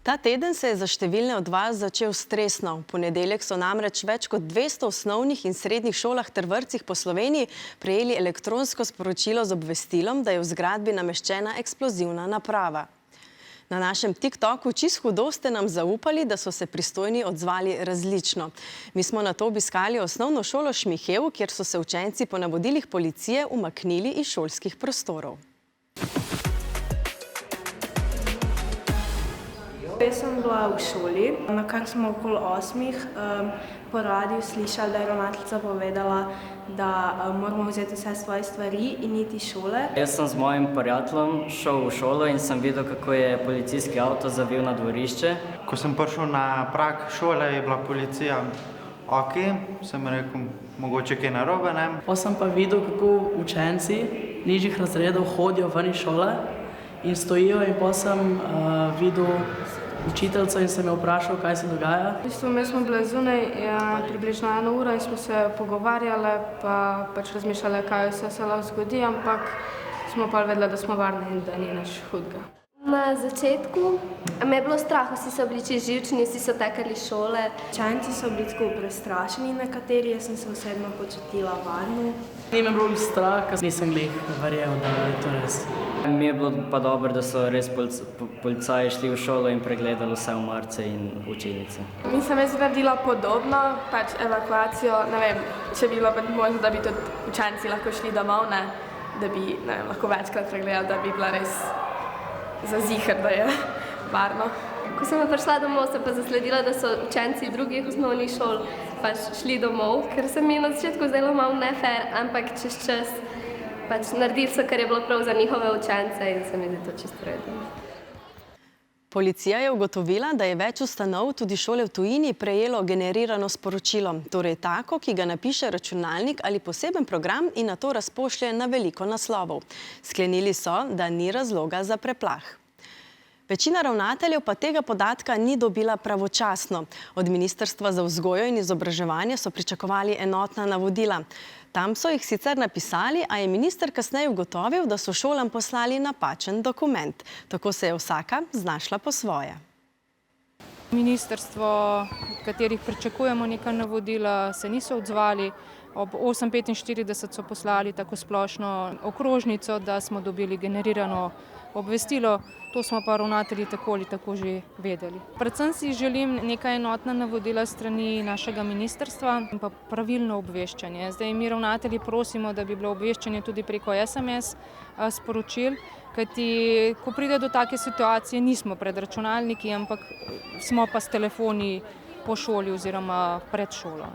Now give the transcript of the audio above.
Ta teden se je za številne od vas začel stresno. V ponedeljek so namreč več kot 200 osnovnih in srednjih šolah ter vrtcih po Sloveniji prejeli elektronsko sporočilo z obvestilom, da je v zgradbi nameščena eksplozivna naprava. Na našem TikToku Čisto hudo ste nam zaupali, da so se pristojni odzvali različno. Mi smo nato obiskali osnovno šolo Šmihev, kjer so se učenci po navodilih policije umaknili iz šolskih prostorov. Jaz sem bila v šoli, nakar smo okoli 8. Po radiju slišali, da je ravnateljica povedala, da moramo vzeti vse svoje stvari in iti iz šole. Jaz sem z mojim prijateljem šel v šolo in sem videl, kako je policijski avto zavil na dvorišče. Ko sem prišel na prag šole, je bila policija ok, sem rekel, mogoče kaj narobe, ne? Pa sem pa videl, kako učenci nižjih razredov hodijo ven iz šole in stojijo, in pa sem videl učiteljico in sem jo vprašal, kaj se dogaja. V bistvu, mi smo bili zunaj približno 1 uro in smo se pogovarjali, pa pač razmišljali, kaj vse se lahko zgodi, ampak smo pa vedeli, da smo varni in da ni nič hudega. Na začetku me je bilo strah, vsi so bili čisto živčni, vsi so tekali iz šole. Učenci so bili tako prestrašeni nekateri, jaz sem se osebno počutila varno. Ni me bilo strah, ker nisem glih verjel, da je to res. Mi je bilo pa dobro, da so res policaji šli v šolo in pregledali vse omarice in učilnice. Mi sem jaz naredila podobno, pač evakuacijo, ne vem, če bi bilo možno, da bi tudi učenci lahko šli domov, ne, da bi lahko večkrat pregledali, da bi bila res za ziher, da je varno. Ko sem prišla domov, sem pa zasledila, da so učenci drugih osnovnih šol pač šli domov, ker se mi je na začetku zdelo malo nefer, ampak čez čas pač naredili so, kar je bilo prav za njihove učence in se mi zdi to čisto v redu. Policija je ugotovila, da je več ustanov, tudi šole v tujini, prejelo generirano sporočilo, torej tako, ki ga napiše računalnik ali poseben program in nato razpošlje na veliko naslovov. Sklenili so, da ni razloga za preplah. Večina ravnateljev pa tega podatka ni dobila pravočasno. Od Ministrstva za vzgojo in izobraževanje so pričakovali enotna navodila. Tam so jih sicer napisali, a je minister kasneje ugotovil, da so šolam poslali napačen dokument. Tako se je vsaka znašla po svoje. Ministrstvo, od katerih pričakujemo neka navodila, se niso odzvali. Ob 8:45 so poslali tako splošno okrožnico, da smo dobili generirano obvestilo. To smo pa ravnatelji tako ali tako že vedeli. Predvsem si želim neka enotna navodila strani našega ministrstva in pa pravilno obveščanje. Zdaj mi ravnatelji prosimo, da bi bilo obveščanje tudi preko SMS sporočil, kajti ko pride do take situacije, nismo pred računalniki, ampak smo pa s telefoni po šoli oziroma pred šolo.